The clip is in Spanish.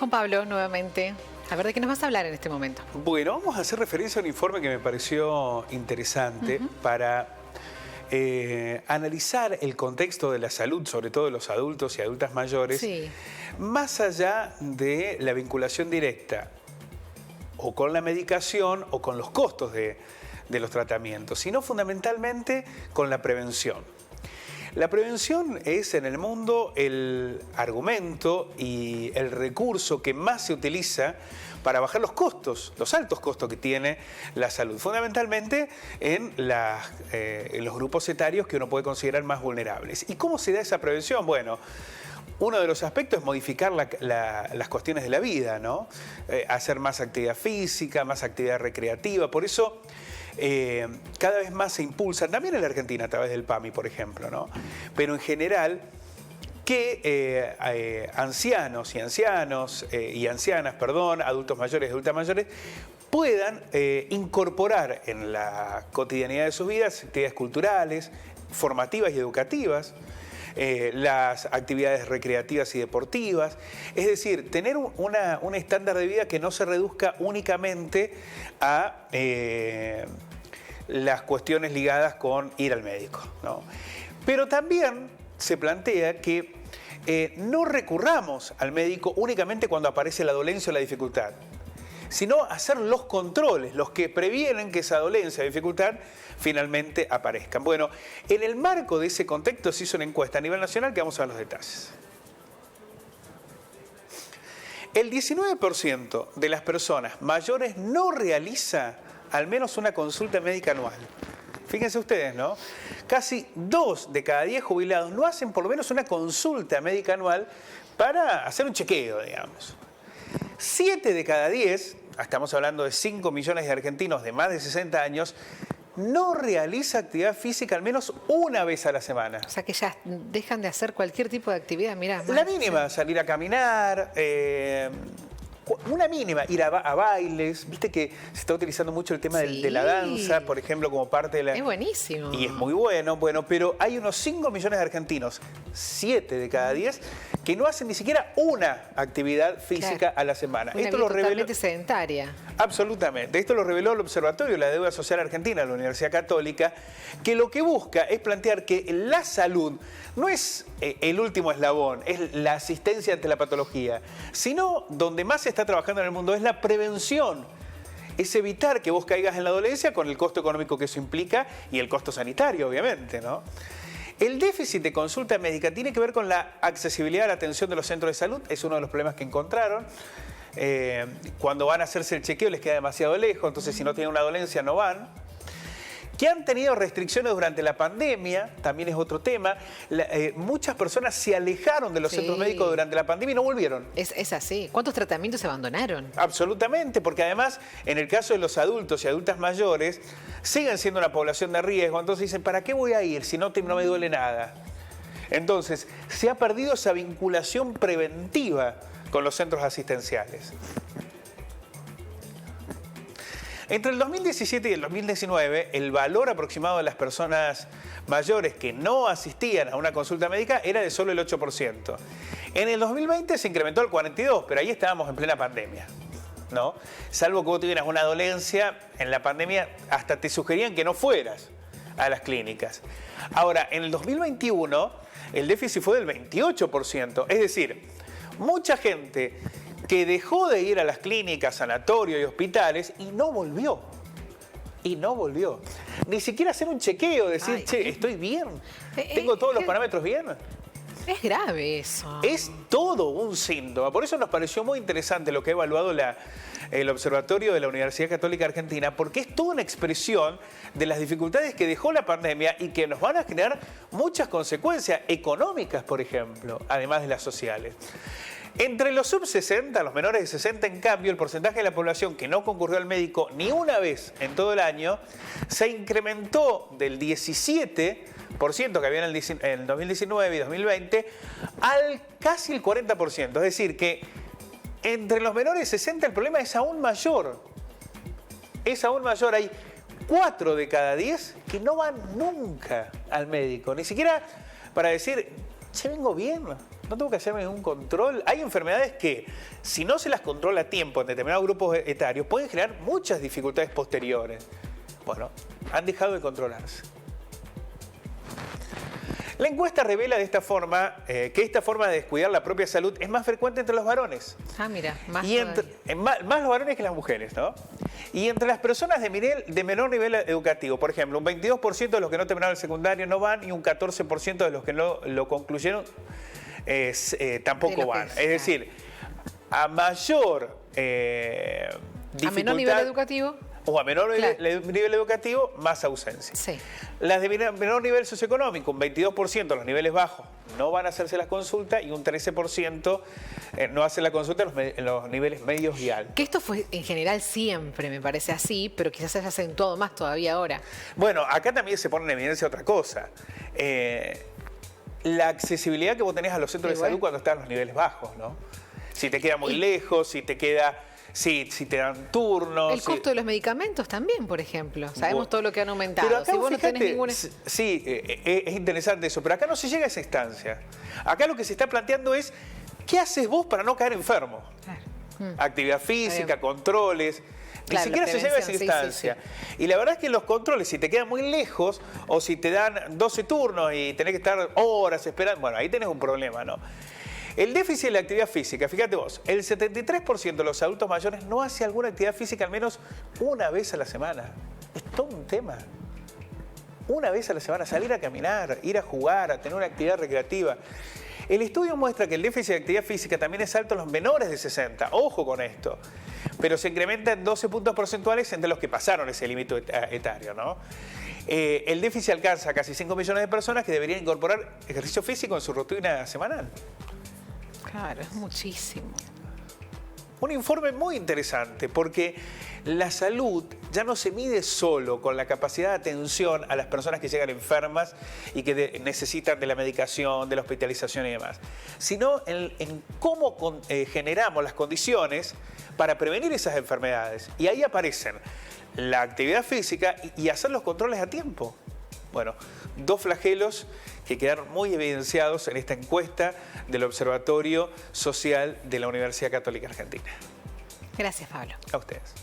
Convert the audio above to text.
con Pablo nuevamente. A ver, ¿de qué nos vas a hablar en este momento? Bueno, vamos a hacer referencia a un informe que me pareció interesante para analizar el contexto de la salud, sobre todo de los adultos y adultas mayores, más allá de la vinculación directa o con la medicación o con los costos de los tratamientos, sino fundamentalmente con la prevención. La prevención es en el mundo el argumento y el recurso que más se utiliza para bajar los costos, los altos costos que tiene la salud, fundamentalmente en los grupos etarios que uno puede considerar más vulnerables. ¿Y cómo se da esa prevención? Bueno, uno de los aspectos es modificar las cuestiones de la vida, ¿no? Hacer más actividad física, más actividad recreativa, por eso cada vez más se impulsa, también en la Argentina a través del PAMI, por ejemplo, ¿no? Pero en general, que ancianos y ancianas, adultos mayores y adultas mayores, puedan incorporar en la cotidianidad de sus vidas actividades culturales, formativas y educativas, las actividades recreativas y deportivas, es decir, tener un estándar de vida que no se reduzca únicamente a las cuestiones ligadas con ir al médico, ¿no? Pero también se plantea que no recurramos al médico únicamente cuando aparece la dolencia o la dificultad, sino hacer los controles, los que previenen que esa dolencia o dificultad finalmente aparezcan. Bueno, en el marco de ese contexto se hizo una encuesta a nivel nacional que vamos a ver los detalles. El 19% de las personas mayores no realiza al menos una consulta médica anual. Fíjense ustedes, ¿no? Casi 2 de cada 10 jubilados no hacen por lo menos una consulta médica anual para hacer un chequeo, digamos. 7 de cada 10, estamos hablando de 5 millones de argentinos de más de 60 años, no realiza actividad física al menos una vez a la semana. O sea que ya dejan de hacer cualquier tipo de actividad, mirá. La mínima, salir a caminar, una mínima, ir a bailes, viste que se está utilizando mucho el tema de la danza, por ejemplo, como parte de la... Es buenísimo. Y es muy bueno, pero hay unos 5 millones de argentinos, 7 de cada 10, que no hacen ni siquiera una actividad física a la semana. Una vida totalmente sedentaria. Absolutamente. Esto lo reveló el Observatorio de la Deuda Social Argentina de la Universidad Católica, que lo que busca es plantear que la salud no es el último eslabón, es la asistencia ante la patología, sino donde más se está trabajando en el mundo es la prevención. Es evitar que vos caigas en la dolencia con el costo económico que eso implica y el costo sanitario, obviamente, ¿no? El déficit de consulta médica tiene que ver con la accesibilidad a la atención de los centros de salud, es uno de los problemas que encontraron. Cuando van a hacerse el chequeo les queda demasiado lejos, entonces si no tienen una dolencia no van. Que han tenido restricciones durante la pandemia, también es otro tema. Muchas personas se alejaron de los centros médicos durante la pandemia y no volvieron. Es así. ¿Cuántos tratamientos se abandonaron? Absolutamente, porque además, en el caso de los adultos y adultas mayores, siguen siendo una población de riesgo. Entonces dicen, ¿para qué voy a ir si no me duele nada? Entonces, se ha perdido esa vinculación preventiva con los centros asistenciales. Entre el 2017 y el 2019, el valor aproximado de las personas mayores que no asistían a una consulta médica era de solo el 8%. En el 2020 se incrementó al 42%, pero ahí estábamos en plena pandemia, ¿no? Salvo que vos tuvieras una dolencia, en la pandemia hasta te sugerían que no fueras a las clínicas. Ahora, en el 2021, el déficit fue del 28%, es decir, mucha gente que dejó de ir a las clínicas, sanatorios y hospitales y no volvió. Y no volvió. Ni siquiera hacer un chequeo, decir, che, estoy bien, tengo todos los parámetros bien. Es grave eso. Es todo un síntoma. Por eso nos pareció muy interesante lo que ha evaluado el Observatorio de la Universidad Católica Argentina, porque es toda una expresión de las dificultades que dejó la pandemia y que nos van a generar muchas consecuencias económicas, por ejemplo, además de las sociales. Entre los sub-60, los menores de 60, en cambio, el porcentaje de la población que no concurrió al médico ni una vez en todo el año se incrementó del 17% que había en el 2019 y 2020 al casi el 40%. Es decir, que entre los menores de 60 el problema es aún mayor. Es aún mayor. Hay 4 de cada 10 que no van nunca al médico. Ni siquiera para decir, che, vengo bien. no tengo que hacerme ningún control. Hay enfermedades que, si no se las controla a tiempo en determinados grupos etarios, pueden generar muchas dificultades posteriores. Bueno, han dejado de controlarse. La encuesta revela de esta forma que esta forma de descuidar la propia salud es más frecuente entre los varones. Ah, mira, más más los varones que las mujeres, ¿no? Y entre las personas de menor nivel educativo, por ejemplo, un 22% de los que no terminaron el secundario no van y un 14% de los que no lo concluyeron tampoco van. Es decir, a mayor dificultad... A menor nivel educativo... O a menor nivel educativo, más ausencia. Sí. Las de menor nivel socioeconómico, un 22% los niveles bajos no van a hacerse las consultas y un 13% no hacen la consulta en los niveles medios y altos. Que esto fue en general siempre, me parece así, pero quizás se haya acentuado más todavía ahora. Bueno, acá también se pone en evidencia otra cosa. La accesibilidad que vos tenés a los centros de salud cuando están en los niveles bajos, ¿no? Si te queda muy lejos, si te queda... Sí, si te dan turnos. El costo de los medicamentos también, por ejemplo. Sabemos todo lo que han aumentado. Pero acá, si vos fíjate, no tenés ninguna... Sí, es interesante eso, pero acá no se llega a esa instancia. Acá lo que se está planteando es, ¿qué haces vos para no caer enfermo? Claro. Actividad física, controles... Ni siquiera se llega a esa instancia. Y la verdad es que los controles, si te quedan muy lejos o si te dan 12 turnos y tenés que estar horas esperando, bueno, ahí tenés un problema, ¿no? El déficit de la actividad física, fíjate vos, el 73% de los adultos mayores no hace alguna actividad física al menos una vez a la semana. Es todo un tema. Una vez a la semana, salir a caminar, ir a jugar, a tener una actividad recreativa. El estudio muestra que el déficit de actividad física también es alto en los menores de 60. Ojo con esto. Pero se incrementa en 12 puntos porcentuales entre los que pasaron ese límite etario, ¿no? El déficit alcanza a casi 5 millones de personas que deberían incorporar ejercicio físico en su rutina semanal. Claro, es muchísimo. Un informe muy interesante porque la salud ya no se mide solo con la capacidad de atención a las personas que llegan enfermas y que necesitan de la medicación, de la hospitalización y demás, sino en cómo generamos las condiciones para prevenir esas enfermedades. Y ahí aparecen la actividad física y hacer los controles a tiempo. Bueno, dos flagelos que quedaron muy evidenciados en esta encuesta del Observatorio Social de la Universidad Católica Argentina. Gracias, Pablo. A ustedes.